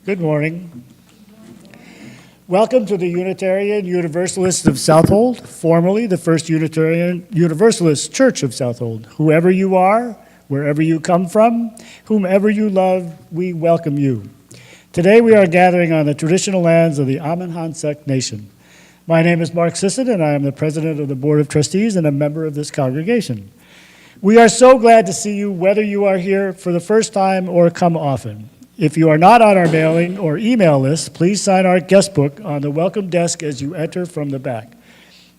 Good morning. Welcome to the Unitarian Universalists of Southold, formerly the First Unitarian Universalist Church of Southold. Whoever you are, wherever you come from, whomever you love, we welcome you. Today we are gathering on the traditional lands of the Amanhansek Nation. My name is Mark Sisson, and I am the President of the Board of Trustees and a member of this congregation. We are so glad to see you, whether you are here for the first time or come often. If you are not on our mailing or email list, please sign our guest book on the welcome desk as you enter from the back.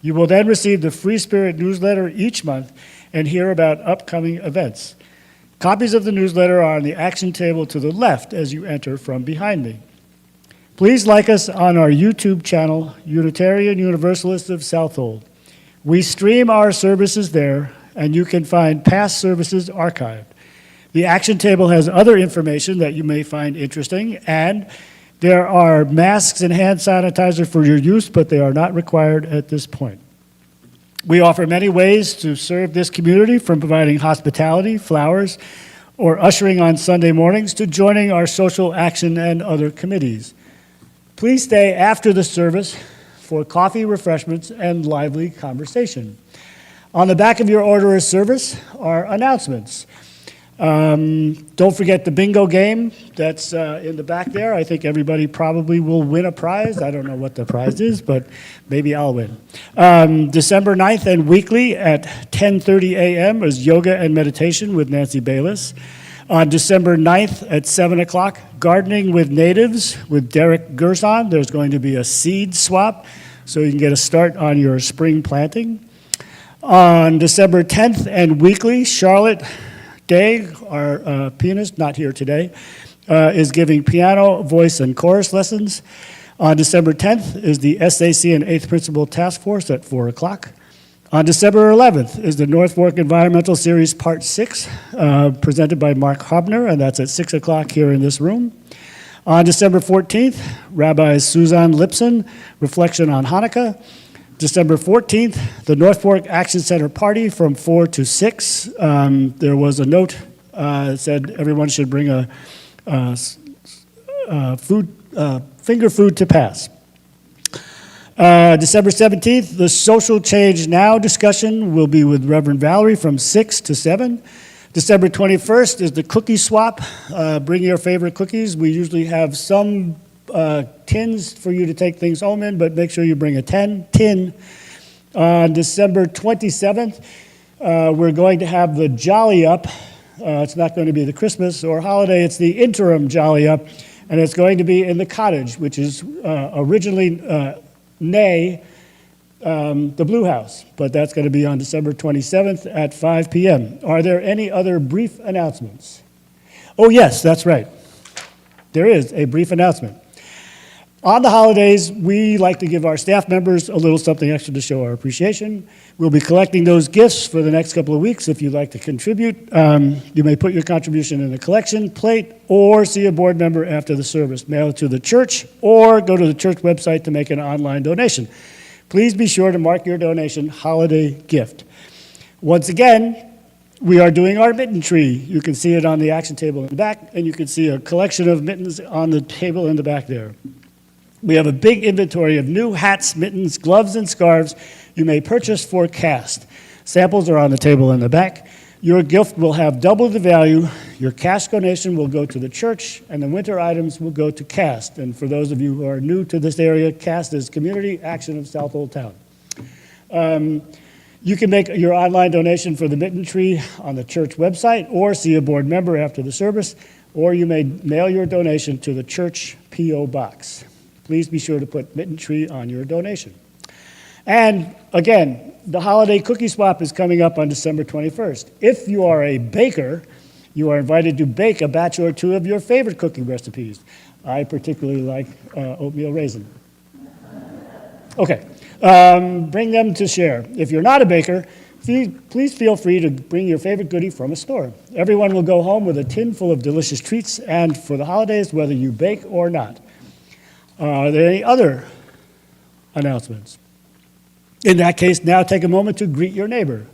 You will then receive the Free Spirit newsletter each month and hear about upcoming events. Copies of the newsletter are on the action table to the left as you enter from behind me. Please like us on our YouTube channel, Unitarian Universalists of Southold. We stream our services there, and you can find past services archived. The action table has other information that you may find interesting, and there are masks and hand sanitizer for your use, but they are not required at this point. We offer many ways to serve this community, from providing hospitality, flowers, or ushering on Sunday mornings to joining our social action and other committees. Please stay after the service for coffee, refreshments, and lively conversation. On the back of your order of service are announcements. Don't forget the bingo game that's in the back there. I think everybody probably will win a prize. I don't know what the prize is, but maybe I'll win. December 9th and weekly at 10:30 a.m. is yoga and meditation with Nancy Bayless. On December 9th at 7 o'clock, gardening with natives with Derek Gerson. There's going to be a seed swap, so you can get a start on your spring planting. On December 10th and weekly, Charlotte Day, our pianist, not here today, is giving piano, voice, and chorus lessons. On December 10th is the SAC and 8th Principal Task Force at 4 o'clock. On December 11th is the North Fork Environmental Series Part 6, presented by Mark Hobner, and that's at 6 o'clock here in this room. On December 14th, Rabbi Suzanne Lipson, Reflection on Hanukkah. December 14th, the North Fork Action Center party from 4 to 6. There was a note that said everyone should bring a finger food to pass. December 17th, the Social Change Now discussion will be with Reverend Valerie from 6 to 7. December 21st is the cookie swap. Bring your favorite cookies. We usually have some tins for you to take things home in, but make sure you bring a tin. On December 27th, we're going to have the Jolly Up. It's not going to be the Christmas or holiday, it's the interim Jolly Up, and it's going to be in the cottage, which is originally the Blue House, but that's going to be on December 27th at 5 p.m. Are there any other brief announcements? Oh yes, that's right. There is a brief announcement. On the holidays, we like to give our staff members a little something extra to show our appreciation. We'll be collecting those gifts for the next couple of weeks. If you'd like to contribute, you may put your contribution in the collection plate or see a board member after the service. Mail it to the church or go to the church website to make an online donation. Please be sure to mark your donation holiday gift. Once again, we are doing our mitten tree. You can see it on the action table in the back, and you can see a collection of mittens on the table in the back there. We have a big inventory of new hats, mittens, gloves, and scarves you may purchase for cast. Samples are on the table in the back. Your gift will have double the value. Your cash donation will go to the church, and the winter items will go to CAST. And for those of you who are new to this area, CAST is Community Action of Southold Town. You can make your online donation for the mitten tree on the church website or see a board member after the service, or you may mail your donation to the church P.O. Box. Please be sure to put mitten tree on your donation. And again, the holiday cookie swap is coming up on December 21st. If you are a baker, you are invited to bake a batch or two of your favorite cooking recipes. I particularly like oatmeal raisin. Okay, bring them to share. If you're not a baker, please feel free to bring your favorite goodie from a store. Everyone will go home with a tin full of delicious treats, and for the holidays, whether you bake or not. Are there any other announcements? In that case, now take a moment to greet your neighbor.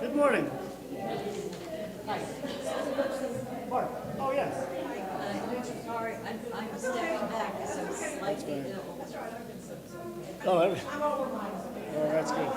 Good morning. Hi. Mark. Oh, yes. Sorry, I'm stepping back because I'm slightly ill. Oh, that's good.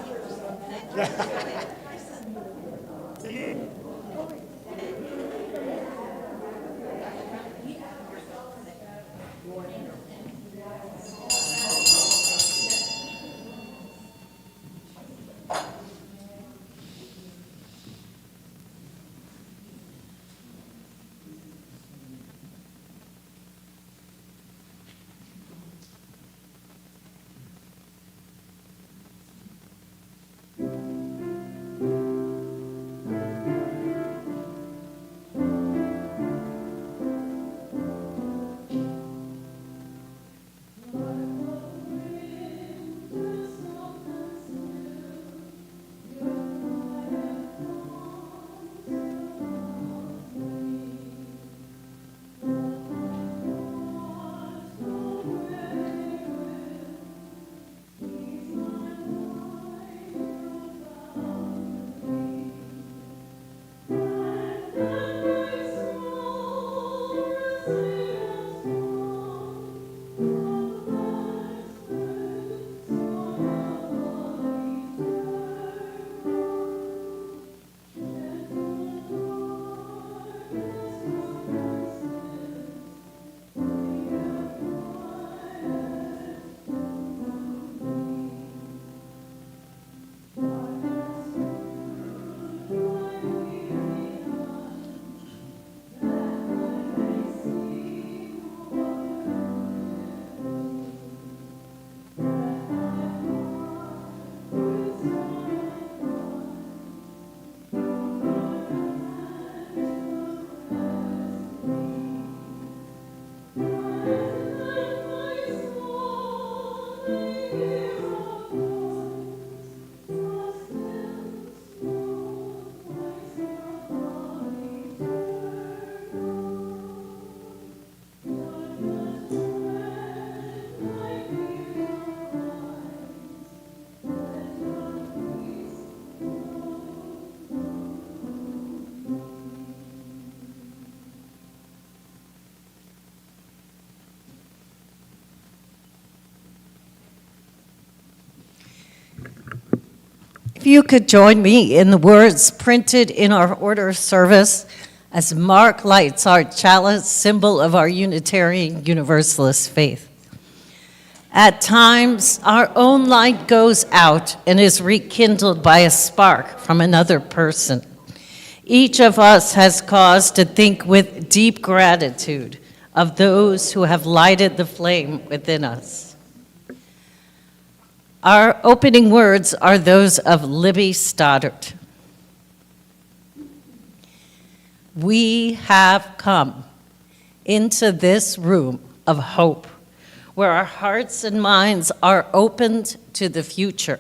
If you could join me in the words printed in our order of service as Mark lights our chalice, symbol of our Unitarian Universalist faith. At times, our own light goes out and is rekindled by a spark from another person. Each of us has cause to think with deep gratitude of those who have lighted the flame within us. Our opening words are those of Libby Stoddard. We have come into this room of hope, where our hearts and minds are opened to the future.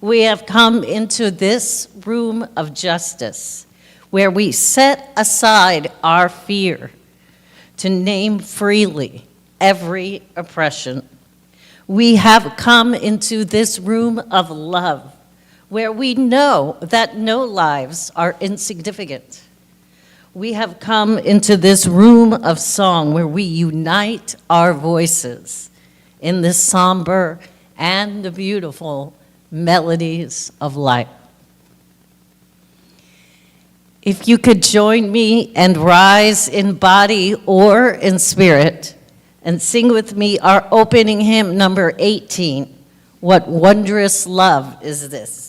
We have come into this room of justice, where we set aside our fear to name freely every oppression. We have come into this room of love, where we know that no lives are insignificant. We have come into this room of song where we unite our voices in the somber and the beautiful melodies of life. If you could join me and rise in body or in spirit and sing with me our opening hymn, number 18, What Wondrous Love Is This?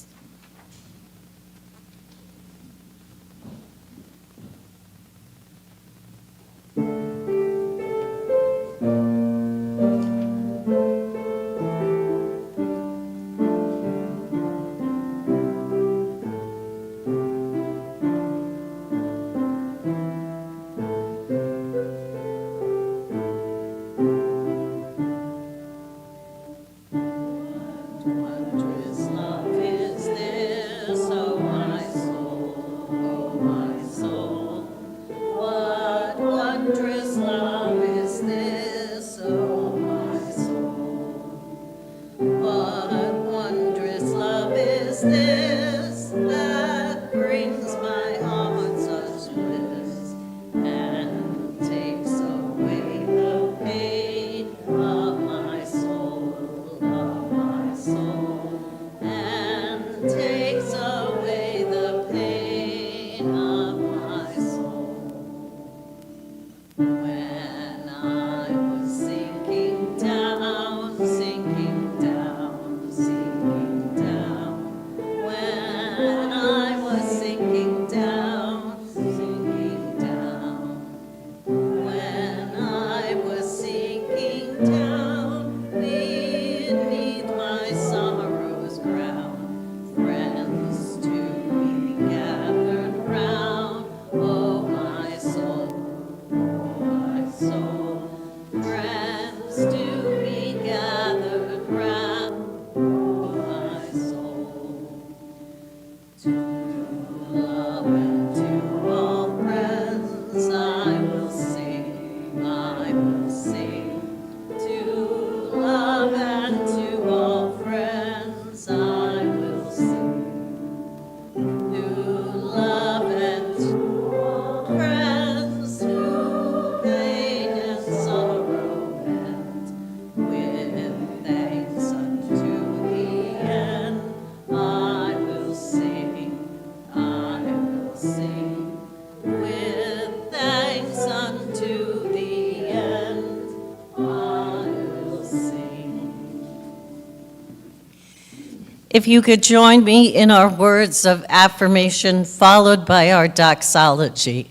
If you could join me in our words of affirmation, followed by our doxology.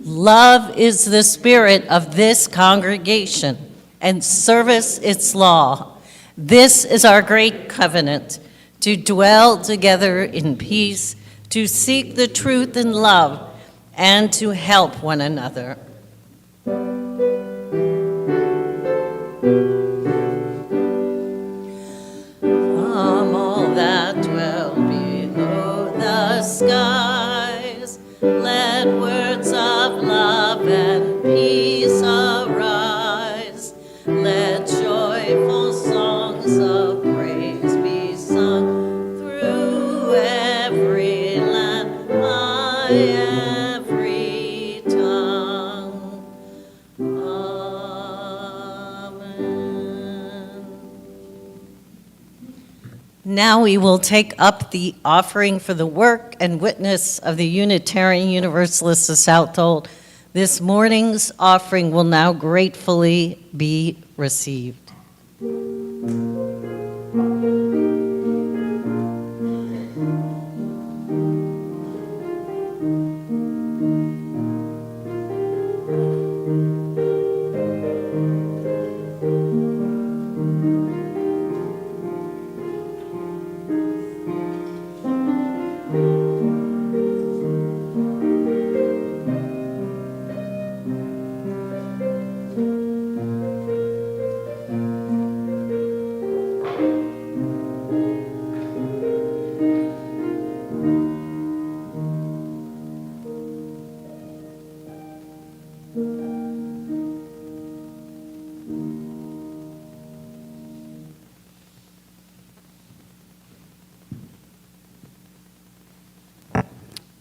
Love is the spirit of this congregation, and service its law. This is our great covenant, to dwell together in peace, to seek the truth in love, and to help one another. Skies, let words of love and peace arise. Let joyful songs of praise be sung through every land, by every tongue. Amen. Now we will take up the offering for the work and witness of the Unitarian Universalists of Southold. This morning's offering will now gratefully be received.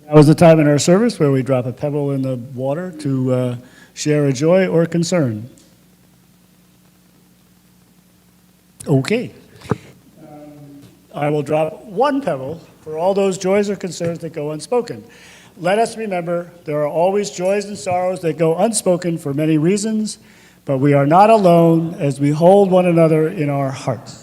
Now is the time in our service where we drop a pebble in the water to share a joy or concern. Okay. I will drop one pebble for all those joys or concerns that go unspoken. Let us remember there are always joys and sorrows that go unspoken for many reasons, but we are not alone as we hold one another in our hearts.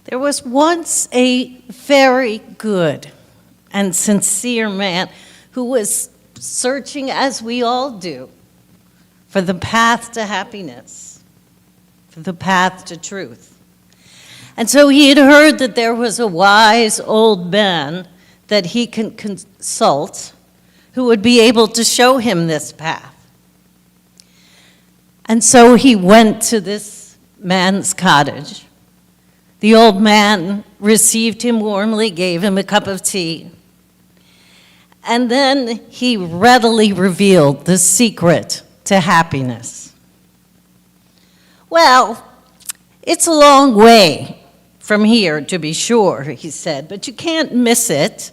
There was once a very good and sincere man who was searching, as we all do, for the path to happiness, for the path to truth. And so he had heard that there was a wise old man that he can consult who would be able to show him this path. And so he went to this man's cottage. The old man received him warmly, gave him a cup of tea, and then he readily revealed the secret to happiness. Well, it's a long way from here, to be sure, he said, but you can't miss it.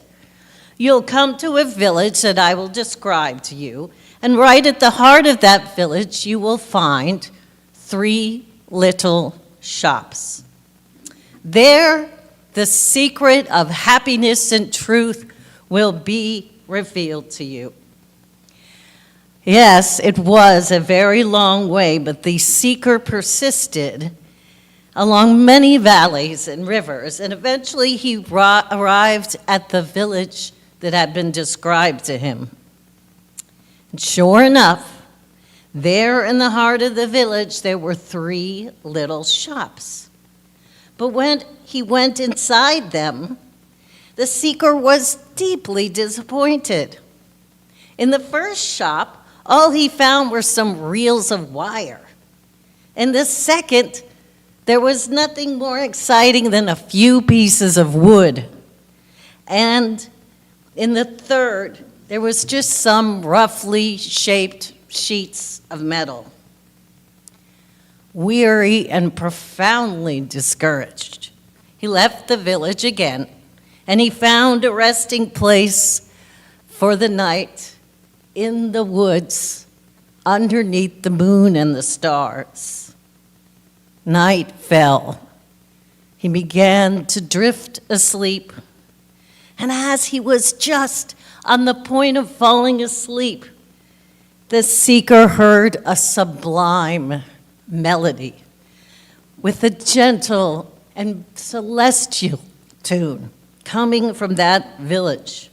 You'll come to a village that I will describe to you, and right at the heart of that village you will find 3 little shops. There, the secret of happiness and truth will be revealed to you. Yes, it was a very long way, but the seeker persisted along many valleys and rivers, and eventually he arrived at the village that had been described to him. And sure enough, there in the heart of the village, there were 3 little shops. But when he went inside them, the seeker was deeply disappointed. In the first shop, all he found were some reels of wire. In the second, there was nothing more exciting than a few pieces of wood. And in the third, there was just some roughly shaped sheets of metal. Weary and profoundly discouraged, he left the village again, and he found a resting place for the night in the woods underneath the moon and the stars. Night fell. He began to drift asleep, and as he was just on the point of falling asleep, the seeker heard a sublime melody with a gentle and celestial tune coming from that village.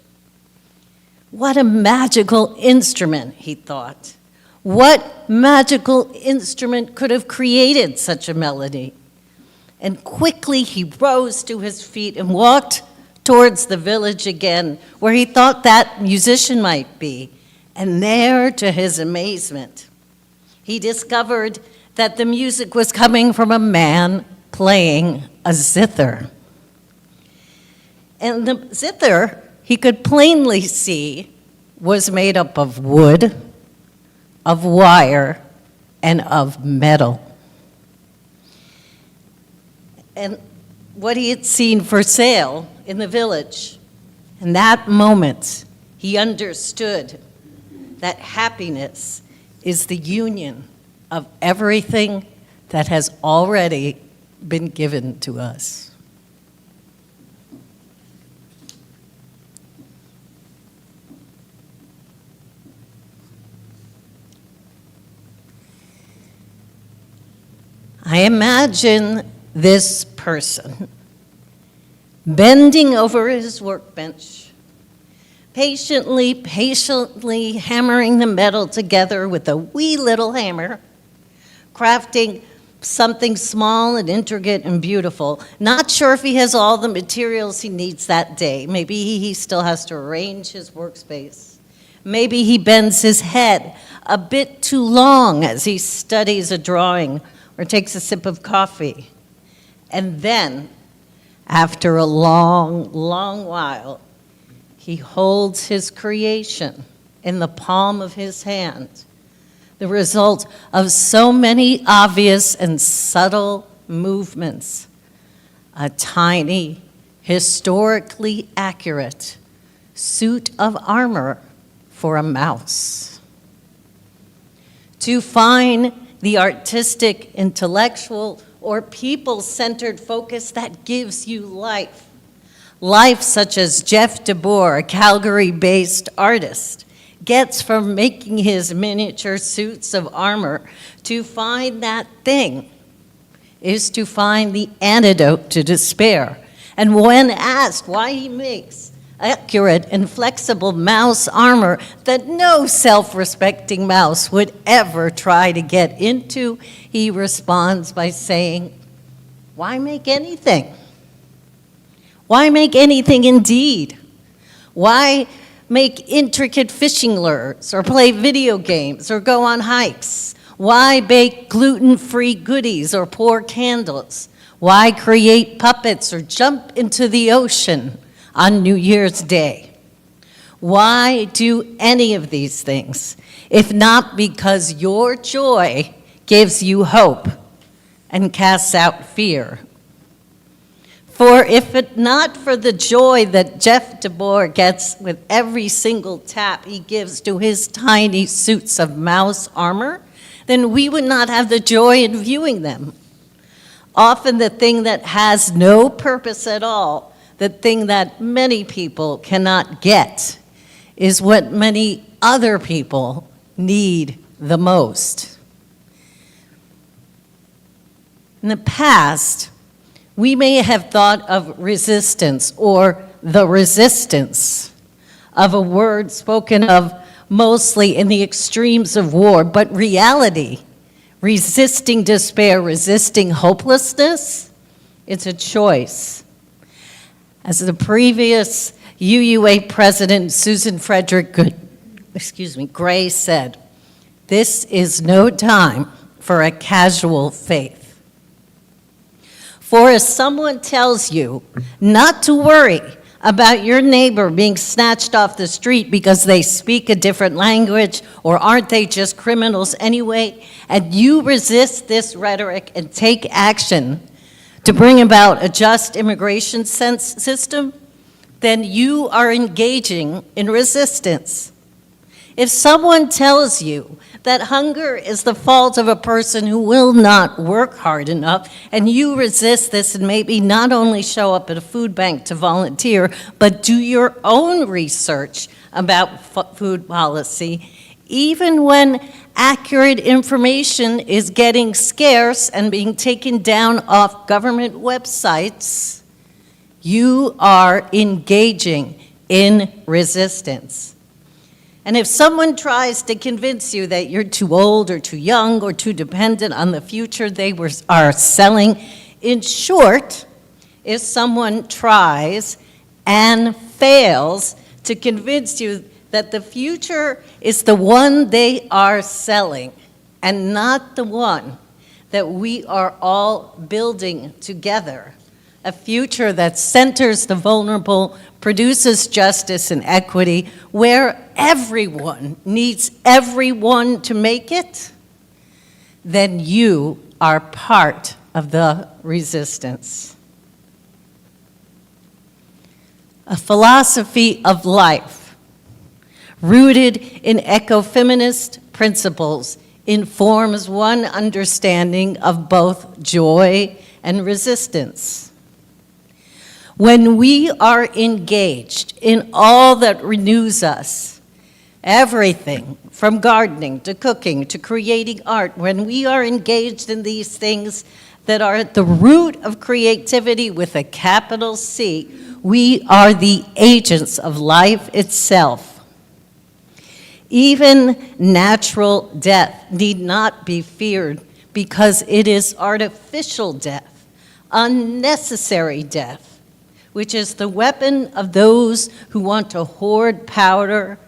What a magical instrument, he thought. What magical instrument could have created such a melody? And quickly he rose to his feet and walked towards the village again, where he thought that musician might be. And there, to his amazement, he discovered that the music was coming from a man playing a zither. And the zither, he could plainly see, was made up of wood, of wire, and of metal. And what he had seen for sale in the village In that moment, he understood that happiness is the union of everything that has already been given to us. I imagine this person bending over his workbench, patiently hammering the metal together with a wee little hammer, crafting something small and intricate and beautiful. Not sure if he has all the materials he needs that day. Maybe he still has to arrange his workspace. Maybe he bends his head a bit too long as he studies a drawing or takes a sip of coffee. And then, after a long, long while, he holds his creation in the palm of his hand, the result of so many obvious and subtle movements. A tiny, historically accurate suit of armor for a mouse. To find the artistic, intellectual, or people-centered focus that gives you life. Life such as Jeff DeBoer, a Calgary-based artist, gets from making his miniature suits of armor. To find that thing is to find the antidote to despair. And when asked why he makes accurate and flexible mouse armor that no self-respecting mouse would ever try to get into, he responds by saying, "Why make anything? Why make anything indeed? Why make intricate fishing lures or play video games or go on hikes? Why bake gluten-free goodies or pour candles? Why create puppets or jump into the ocean on New Year's Day? Why do any of these things, if not because your joy gives you hope and casts out fear? For if it not for the joy that Jeff DeBoer gets with every single tap he gives to his tiny suits of mouse armor, then we would not have the joy in viewing them. Often the thing that has no purpose at all, the thing that many people cannot get, is what many other people need the most. In the past, we may have thought of resistance or the resistance of a word spoken of mostly in the extremes of war, but reality, resisting despair, resisting hopelessness, it's a choice. As the previous UUA president, Susan Frederick Gray said, "This is no time for a casual faith." For if someone tells you not to worry about your neighbor being snatched off the street because they speak a different language, or aren't they just criminals anyway, and you resist this rhetoric and take action to bring about a just immigration system, then you are engaging in resistance. If someone tells you that hunger is the fault of a person who will not work hard enough, and you resist this and maybe not only show up at a food bank to volunteer, but do your own research about food policy, even when accurate information is getting scarce and being taken down off government websites, you are engaging in resistance. And if someone tries to convince you that you're too old or too young or too dependent on the future they are selling, in short, if someone tries and fails to convince you that the future is the one they are selling and not the one that we are all building together, a future that centers the vulnerable, produces justice and equity, where everyone needs everyone to make it, then you are part of the resistance. a philosophy of life rooted in ecofeminist principles informs one understanding of both joy and resistance. When we are engaged in all that renews us, everything from gardening to cooking to creating art, when we are engaged in these things that are at the root of creativity with a capital C, we are the agents of life itself. Even natural death need not be feared because it is artificial death, unnecessary death, which is the weapon of those who want to hoard power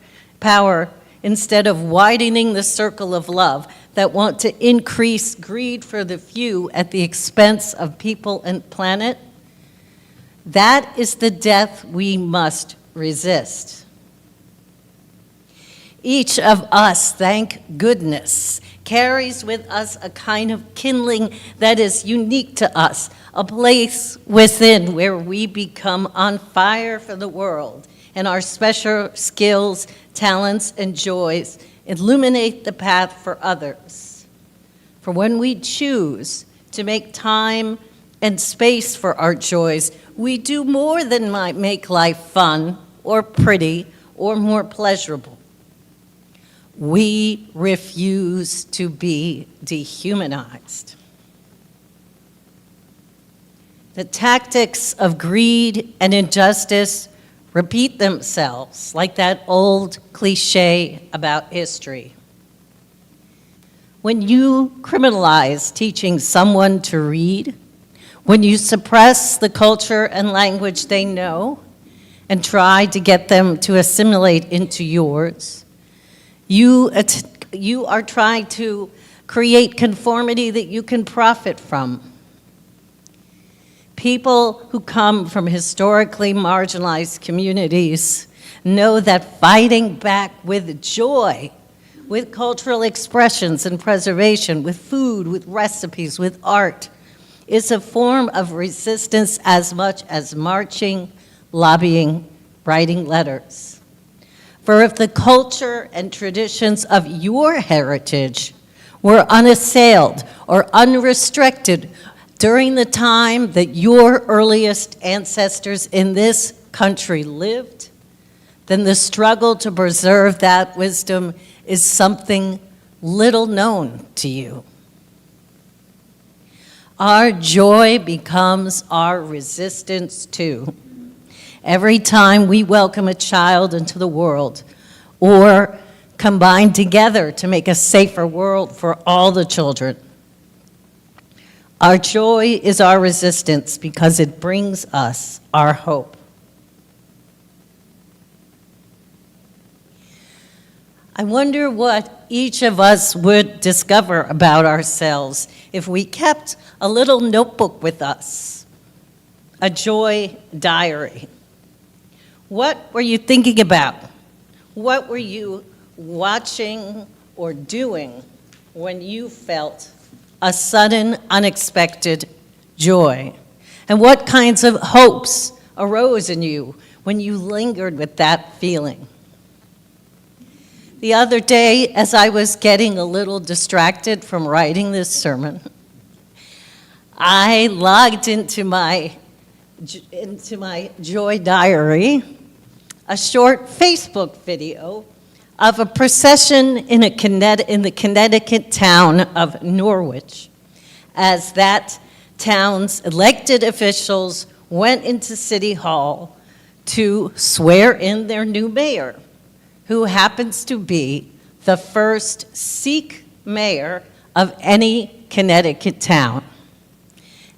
instead of widening the circle of love, that want to increase greed for the few at the expense of people and planet. That is the death we must resist. Each of us, thank goodness, carries with us a kind of kindling that is unique to us, a place within where we become on fire for the world, and our special skills, talents, and joys illuminate the path for others. For when we choose to make time and space for our joys, we do more than might make life fun or pretty or more pleasurable. We refuse to be dehumanized. The tactics of greed and injustice repeat themselves like that old cliche about history. When you criminalize teaching someone to read, when you suppress the culture and language they know and try to get them to assimilate into yours, you are trying to create conformity that you can profit from. People who come from historically marginalized communities know that fighting back with joy, with cultural expressions and preservation, with food, with recipes, with art, is a form of resistance as much as marching, lobbying, writing letters. For if the culture and traditions of your heritage were unassailed or unrestricted during the time that your earliest ancestors in this country lived, then the struggle to preserve that wisdom is something little known to you. Our joy becomes our resistance too. Every time we welcome a child into the world or combine together to make a safer world for all the children, our joy is our resistance because it brings us our hope. I wonder what each of us would discover about ourselves if we kept a little notebook with us, a joy diary. What were you thinking about? What were you watching or doing when you felt a sudden, unexpected joy? And what kinds of hopes arose in you when you lingered with that feeling? The other day, as I was getting a little distracted from writing this sermon, I logged into my joy diary a short Facebook video of a procession in the Connecticut town of Norwich, as that town's elected officials went into City Hall to swear in their new mayor, who happens to be the first Sikh mayor of any Connecticut town.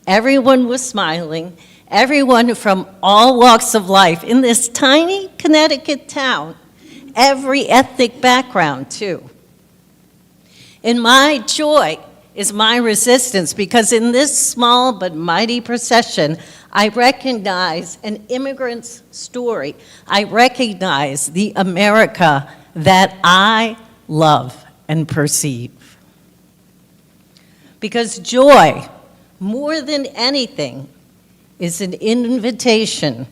Everyone was smiling. Everyone from all walks of life in this tiny Connecticut town, every ethnic background too. In my joy is my resistance, because in this small but mighty procession, I recognize an immigrant's story. I recognize the America that I love and perceive. Because joy, more than anything, is an invitation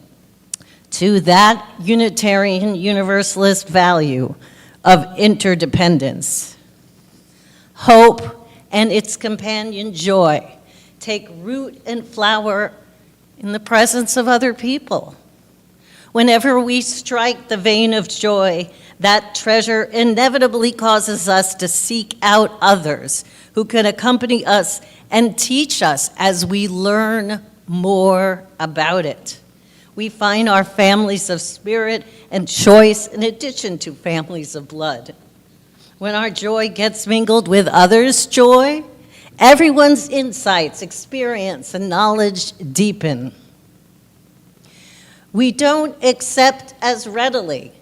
to that Unitarian Universalist value of interdependence. Hope and its companion joy take root and flower in the presence of other people. Whenever we strike the vein of joy, that treasure inevitably causes us to seek out others who can accompany us and teach us as we learn more about it. We find our families of spirit and choice in addition to families of blood. When our joy gets mingled with others' joy, everyone's insights, experience, and knowledge deepen. We don't accept as readily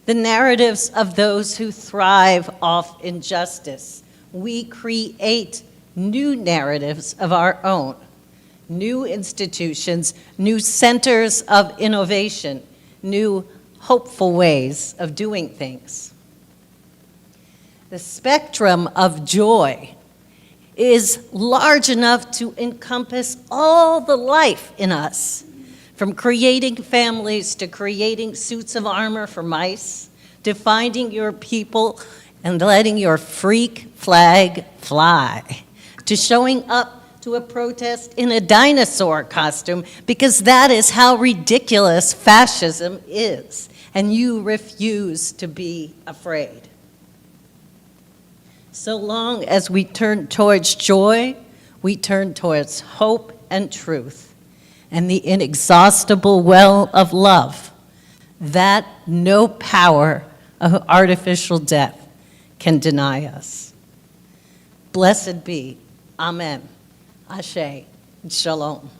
the narratives of those who thrive off injustice. We create new narratives of our own, new institutions, new centers of innovation, new hopeful ways of doing things. The spectrum of joy is large enough to encompass all the life in us, from creating families to creating suits of armor for mice, to finding your people and letting your freak flag fly, to showing up to a protest in a dinosaur costume because that is how ridiculous fascism is, and you refuse to be afraid. So long as we turn towards joy, we turn towards hope and truth, and the inexhaustible well of love that no power of artificial death can deny us. Blessed be. Amen. Ashe. Shalom.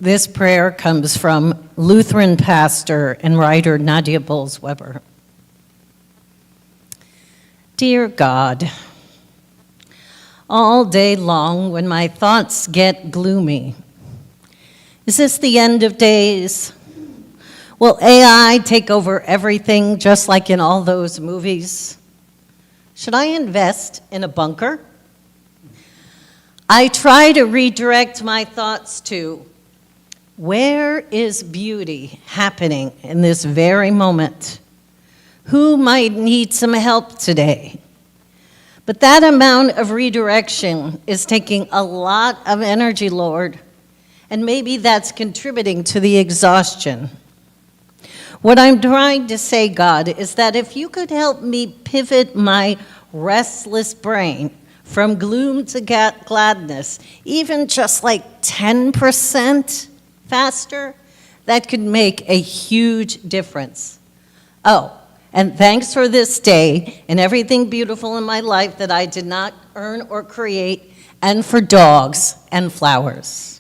This prayer comes from Lutheran pastor and writer Nadia Bolz-Weber. Dear God, all day long when my thoughts get gloomy, is this the end of days? Will AI take over everything just like in all those movies? Should I invest in a bunker? I try to redirect my thoughts to, where is beauty happening in this very moment? Who might need some help today? But that amount of redirection is taking a lot of energy, Lord, and maybe that's contributing to the exhaustion. What I'm trying to say, God, is that if you could help me pivot my restless brain from gloom to gladness, even just like 10% faster, that could make a huge difference. Oh, and thanks for this day and everything beautiful in my life that I did not earn or create, and for dogs and flowers.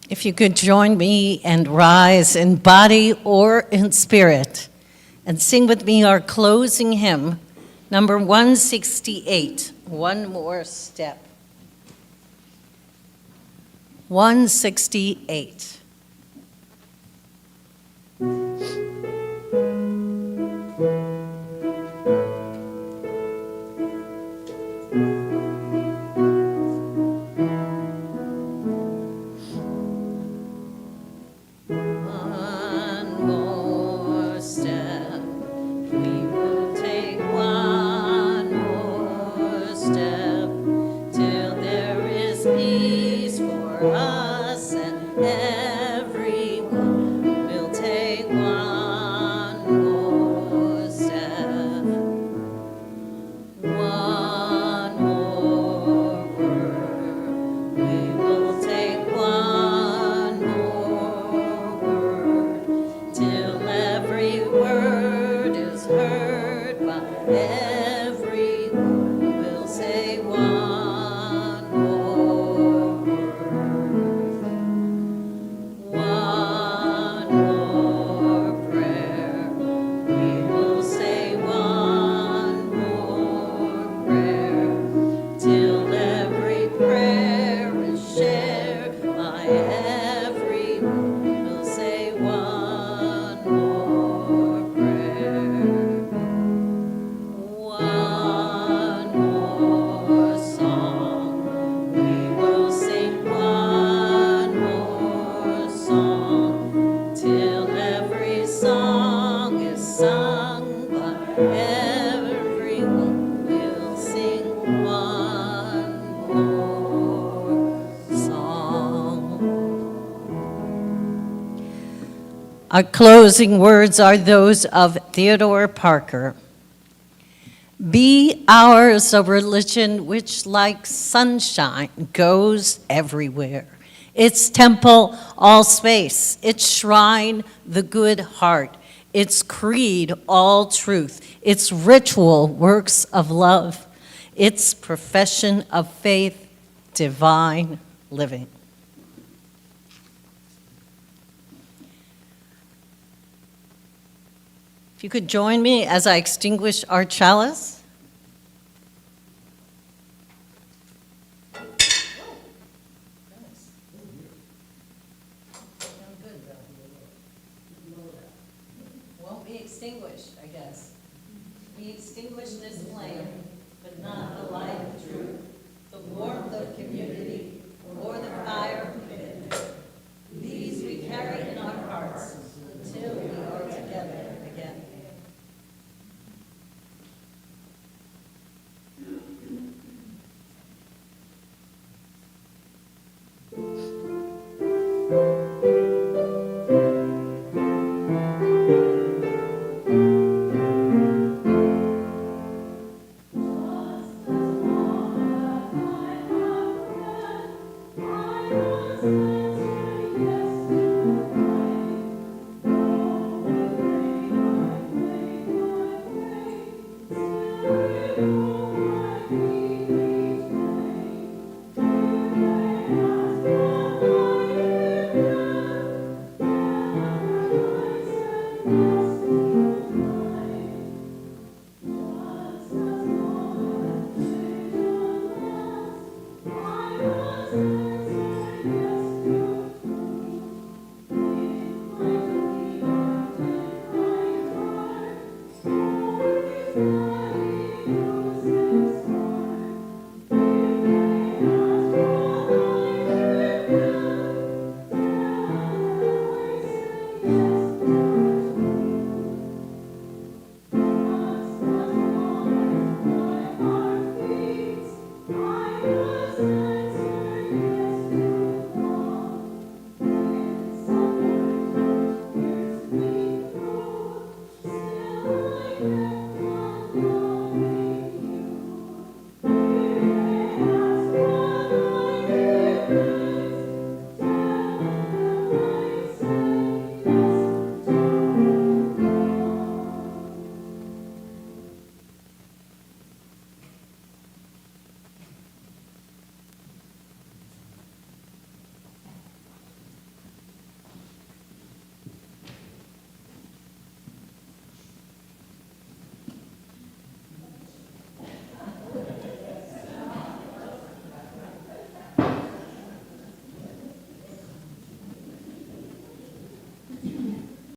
If you could join me and rise in body or in spirit and sing with me our closing hymn, number 168, One More Step. 168. One more step, we will take one more step, till there is peace for us and everyone. We'll take one more step, one more word. We will take one more word, till every word is heard by everyone. We'll say one more word, one more prayer. We will say one more prayer, till every prayer is shared by everyone. We'll say one more prayer, one more song. We will sing one more song, till every song is sung by everyone. We'll sing one more song. Our closing words are those of Theodore Parker. Be ours a religion which, like sunshine, goes everywhere. Its temple, all space. Its shrine, the good heart. Its creed, all truth. Its ritual, works of love. Its profession of faith, divine living. If you could join me as I extinguish our chalice. Won't be extinguished, I guess. We extinguish this flame. but not the light of truth, the warmth of community, or the fire of commitment. These we carry in our hearts until we are together again.